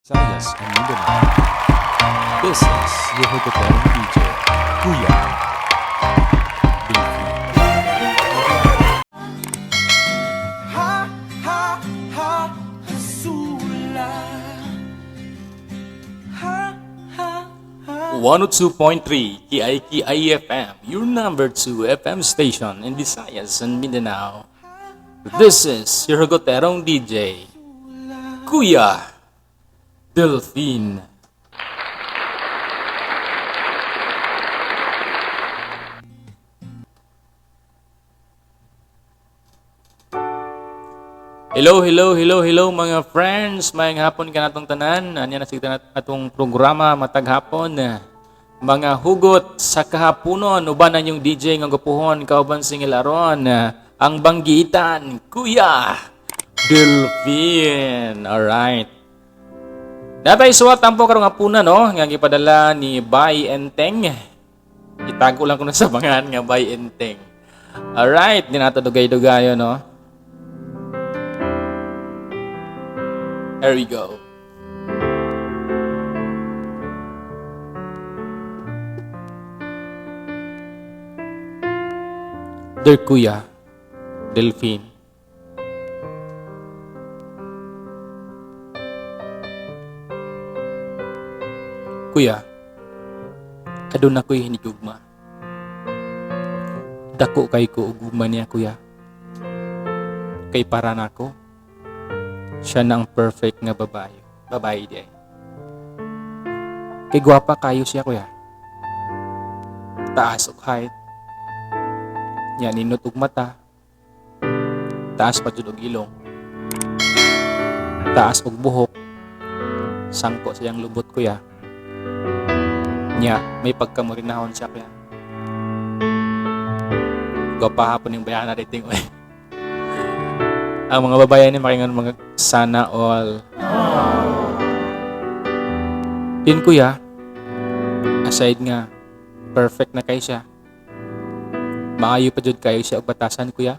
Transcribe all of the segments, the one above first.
Visayas and Mindanao. This is your Hogatang DJ, Kuya Davey. Ha, ha, ha, hasula. Ha, ha, ha. 102.3 KIKI FM, your number 2 FM station in Visayas and Mindanao. This is your Hogatang DJ, Kuya Delphine. Hello mga friends. Mayang hapon ka natong tanan. Anya na sigta atong programa matag hapon. Mga hugot sa kahaponon uban ang yung DJ nga gupuhon kauban singil aron. Ang banggitan, Kuya Delphine. Alright. Napay suwat tampo karong hapuna no nga gipadala ni Bay Enteng. Itago lang ko na sa bangan nga Bay Enteng. Alright, di nato dugay-dugayo no. Here we go. Dear Kuya Delphine, Kuya, adun ako'y hinigugma. Dako kay ko uguma niya, Kuya. Kay para nako, siya na ang perfect nga babae. Babae di ay. Kay gwapa kayo siya, Kuya. Taas og height. Nya ninot og mata. Taas pa jud og ilong. Taas og buhok. Sangko siyang lubot, Kuya. Nya, may pagkamurinahon siya kaya. Gwapa hapon yung bayana rating. Ang mga babayan ni makingan mga sana all. Yun Kuya, aside nga, perfect na kayo siya. Maayo pa jud kayo siya og batasan Kuya.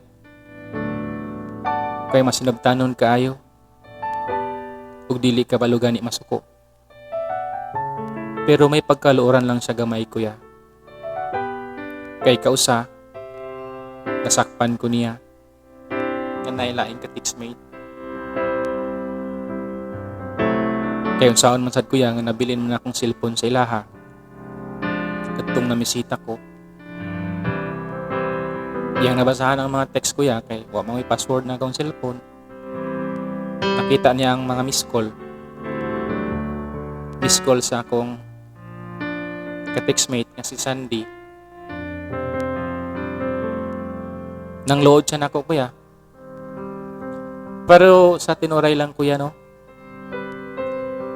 Kay masinabtanon kaayo. Ug dili ka balugan ni masuko. Pero may pagkaluoran lang siya gamay, Kuya. Kay kausa, nasakpan ko niya. Nga nailaing ka teammate. Kay unsaon man sad Kuya, nga nabilin mo na akong cellphone sa ilaha. Katong namisita ko. Iyang nabasahan ang mga text Kuya, kay wa may password na akong cellphone. Nakita niya ang mga miss call. Miss call sa akong ka-textmate nga si Sandy. Nang load siya nako Kuya. Pero sa tinuray lang Kuya no.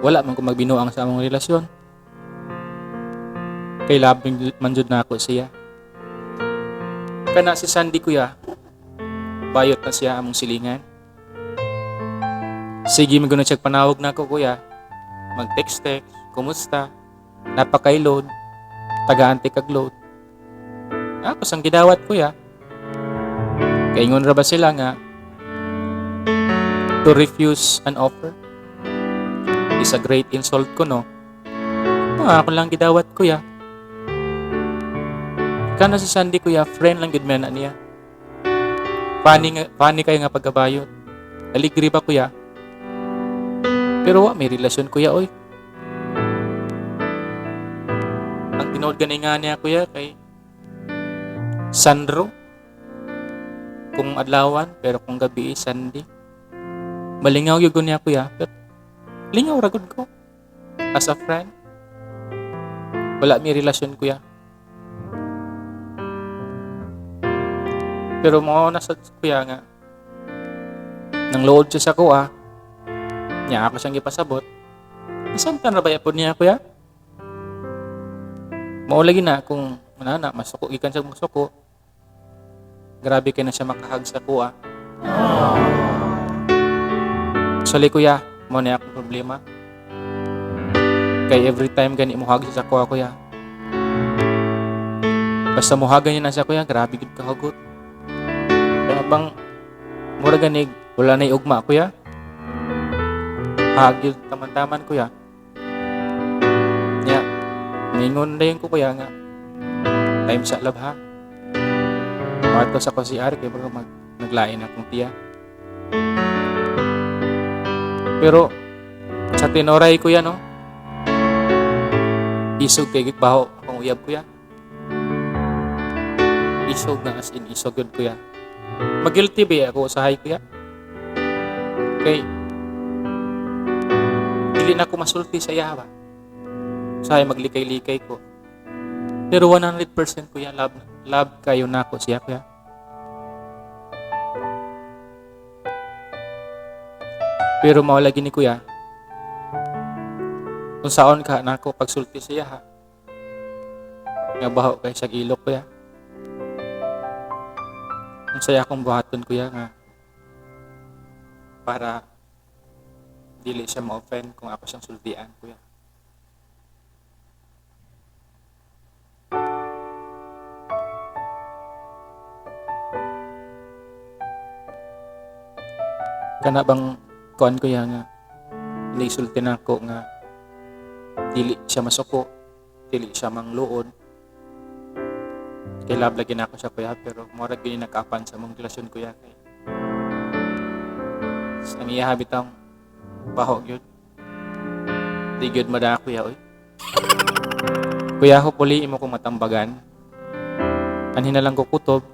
Wala man ko magbinuang sa among relasyon. Kay labing man jud nako siya. Kana si Sandy Kuya. Bayot na siya among silingan. Sige maguna siya panawag nako Kuya. Mag-text, kumusta? Napakay-load. Taga-anti kag-load. Ako sang gidawat Kuya. Kaingon ra ba sila nga to refuse an offer is a great insult ko no. Ako lang gidawat Kuya. Kana si Sandy Kuya, friend lang gid man niya. Funny kayo nga pagkabayot. Aligri ba Kuya? Pero may relasyon Kuya oy. Ang tinood ganay nga niya Kuya kay Sandro. Kung adlawan pero kung gabi Sandy. Malingaw yun niya Kuya. Pero lingaw ragod ko. As a friend. Wala may relasyon Kuya. Pero mo na sa Kuya nga. Nang load siya sa kuha. Nya ako siyang ipasabot. Nasaan ka na ba yapon niya Kuya? Maulagi na kung manana, masuko, ikan siya masuko. Grabe kayo na siya makahag sa kuha. Actually Kuya, mo na akong problema. Kaya every time gani mo hag siya sa kuha Kuya. Basta mo hagan niya na siya Kuya, grabe gud kahagot. Kaya bang mura ganig, wala na ugma Kuya. Bahagyo taman-taman kuya. Nya, mingon na yun ko kuya nga. Time sa lab ha. Mato sa CR kay baka naglain akong tiya. Pero sa tinoray kuya no. Isog kay baho akong uyab kuya. Isog na as in isog yun kuya. Mag-guilty ba ako sa hay kuya? Okay. Dili na ako masulti sa iya ba? Sa hay maglikay-likay ko. Pero 100% kuya, love kayo na ako siya kuya. Pero mawalagi ni kuya, kung saon ka na ako pagsulti siya ha, nga baho kay sa ilok kuya. Ang saya akong buhaton kuya nga, para dili siya ma-offend kung ako siyang sultian kuya. Kana bang kuan ko yan nga inisulti na ako nga dili siya masuko, dili siya mangluod. Kay love lagi na ako siya kuya, pero murag yun nakapan sa mong relasyon kuya kay ang iya habitang baho yun. Di yun mada kuya oy. Kuya hopefully imo kong matambagan. Anhin na lang ko kutob.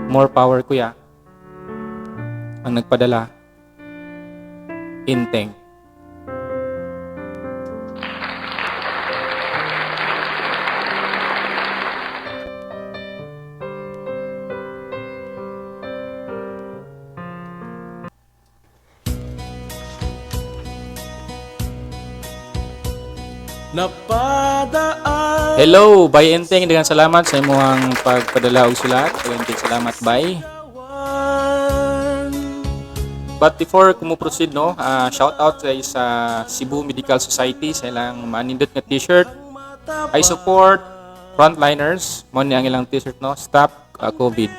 More power kuya. Ang nagpadala, Inteng. Napadaan Hello, Bay Inteng. Dengan salamat sa imuhang pagpadala og sulat. Inteng salamat, Bay. But before kumu-proceed no, shout out sa Cebu Medical Society sa ilang manindot nga t-shirt. I support frontliners. Mo ni ang ilang t-shirt no, Stop COVID.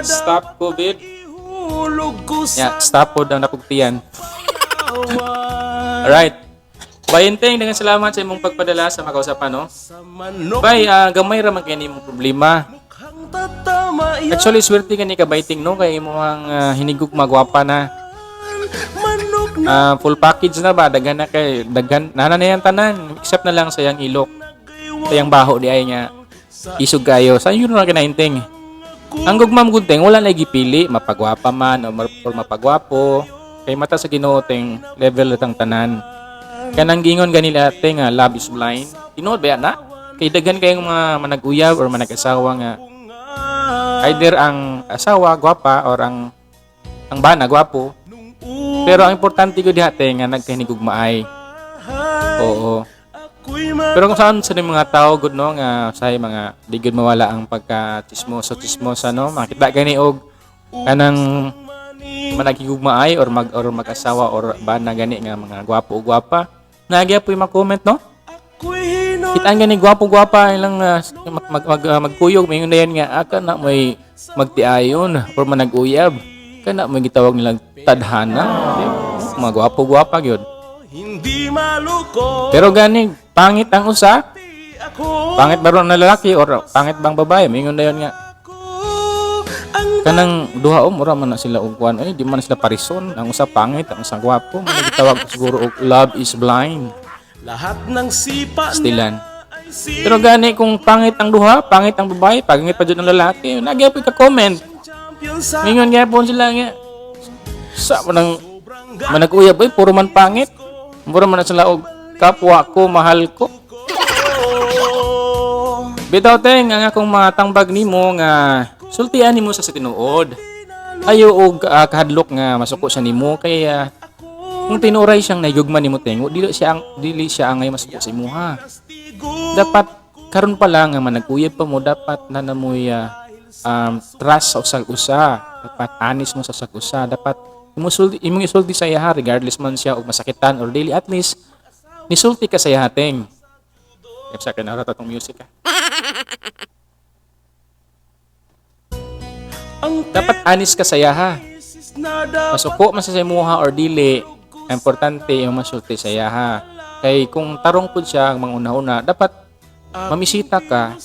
Stop COVID. Yeah, stop pod ang napugtiyan. Alright. Bayenteng, dengan salamat sa imong pagpadala sa makausapan no. Bay, gamay ra man kay nimong problema. Actually, swerte ka ni Kabayting no, kay imo ang hinigog magwapa na. Full package na ba, daghan na kay daghan na yan tanan, except na lang sayang ilok. Sayang baho di ay nga isog kayo. Sa yun na kinainteng. Ang gugmam gunteng wala na gipili, mapagwapa man or mapagwapo. Kay mata sa Ginoo teng level tang tanan. Kanang gingon ganila teng love is blind. Tinuod ba na? Kay daghan kayong mga manag-uyab or manag-asawa nga either ang asawa gwapa or ang bana gwapo. Pero ang importante ko diha nga nagkahinigugmaay. Oo. Pero kung saan sa mga tao good no nga say mga di gud mawala ang pagka-chismosa no, makita gani og kanang managigugmaay or mag-asawa or bana gani nga mga gwapo o gwapa. Nagya po yung comment no. Kitaan gani gwapo-gwapa ilang magkuyog mayon na yan nga aka na may magtiayon or manag-uyab kana may gitawag nilang tadhana. Mga gwapo-gwapa gyud. Pero gani pangit ang usa. Pangit ba ron na lalaki or pangit bang babae? Mayon na yan nga. Kanang duha mura man na sila og kuan di man sila parison. Ang usa pangit, ang usa gwapo. May gitawag siguro og love is blind. lahat ng sipa Stilan. Pero gani kung pangit ang duha, pangit ang babae, pangit pa dyan ang lalaki, nagyapon ka comment. Ngayon gyapon sila nga. Sa manag-uyab puro man pangit. Puro man na sila og kapwa ko, mahal ko. Bitaw teng ang akong matangbag nimo nga sultian nimo sa tinuod. Ayo og kahadlok nga masuko sa nimo kay kung tinuray siyang naigugman nimo teng, dili siya angay masuko sa imuha. Dapat karon pa lang nga manag-uyab pa mo dapat na namoy trust sa usag-usa. Dapat honest mo sa usag-usa. Dapat imong isulti sa iya regardless man siya og masakitan or dili, at least nisulti ka sa iya teng. Sa akin na tatong music Dapat honest ka sa iya masuko man sa imuha or dili, importante yung masulti sa iya ha. Kay kung tarong pud siya ang mga una-una, dapat mamisita ka.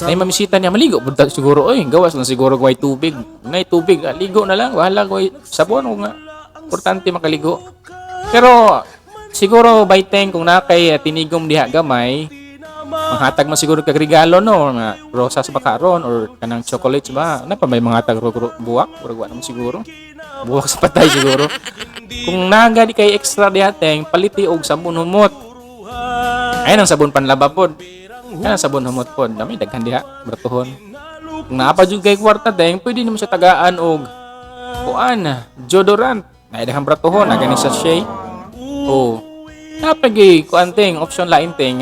Ay mamisita niya, maligo pud ta siguro, oy, gawas lang siguro way tubig. Ngay tubig, ligo na lang, wala way sabon o nga. Importante makaligo. Pero siguro by time kung nakay tinigom diha gamay, manghatag man siguro kag regalo no, nga rosas ba karon or kanang chocolates ba? Ano pa may manghatag buwak? Murag wa naman siguro. Buwak sa patay siguro. Kung naga di kay extra dihateng paliti og sabon humot. Ay nang sabon panlaba pod. Ay nang sabon humot pod. Dami daghan diha bratuhon. Kung naapa jud kay kwarta deng, pwede nimo siya tagaan og kuan, deodorant. Ay daghang bratuhon na gani sa sachet. Oh. Napagi kuan ting option lain ting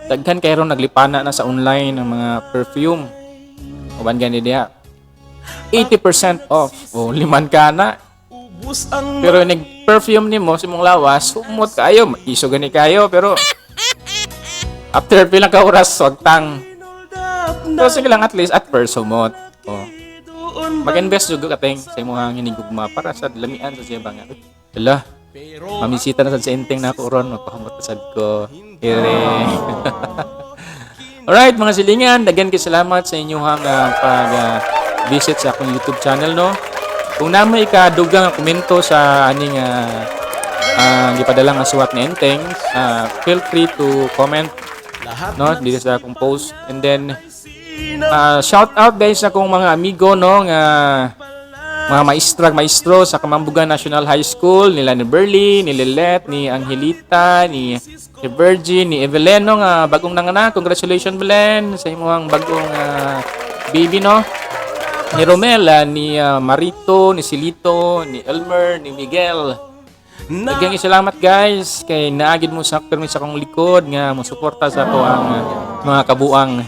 daghan kay ron naglipana na sa online ng mga perfume. Uban gani diha. 80% off. Oh, liman ka na. Pero nag-perfume nimo sa imong lawas, humot kayo, iso gani kayo, pero after pila ka oras, wag tang. So, sige lang at least at first humot. Oh. Mag-invest juga kating sa imong hinigugma para sa lamian sa siya banga. Hala, mamisita na sa inteng na ako ron, magpahumot sad ko. Here. Alright, mga silingan, daghan kay salamat sa inyong pag-visit sa akong YouTube channel, no? Kung namoy ka dugang komento sa aning gipadala nga suwat ni Enteng, feel free to comment no dito sa akong post. And then shout out guys sa akong mga amigo no nga mga maestro sa Kamambugan National High School, nila ni Berly, ni Lilet, ni Angelita, ni Virgin, ni Evelyn no nga bagong nanganak. Congratulations Belen sa imong bagong baby no. Ni Romela, ni Marito, ni Silito, ni Elmer, ni Miguel. Daghang salamat guys kay naagid mo sa permis sa akong likod nga mo suporta sa ato ang mga kabuang.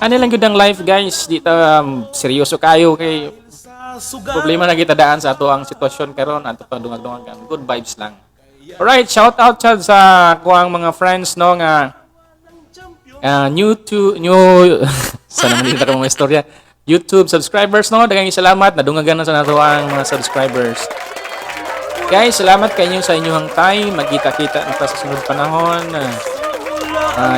Ano lang gyud ang life guys, di ta seryoso kayo kay problema na kita daan sa ato ang sitwasyon karon ato pa dungag-dungag. Good vibes lang. Alright, shout out Chad sa kuang mga friends no nga new sana man dito ka mga istorya. YouTube subscribers no, daghang salamat, nadungagan na sa nato ang mga subscribers. Guys, salamat kayo sa inyong time. Magkita-kita na sa sunod panahon.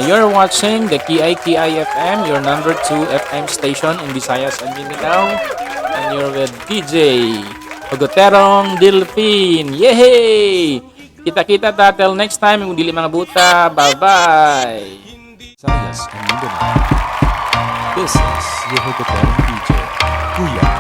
You're watching the KI FM, your number 2 FM station in Visayas and Mindanao. And you're with DJ Hugoterong Dilpin. Yehey! Kita-kita ta till next time. Kung dili mga buta, bye-bye! Visayas and Mindanao. This is your Hugoterong DJ, Kuya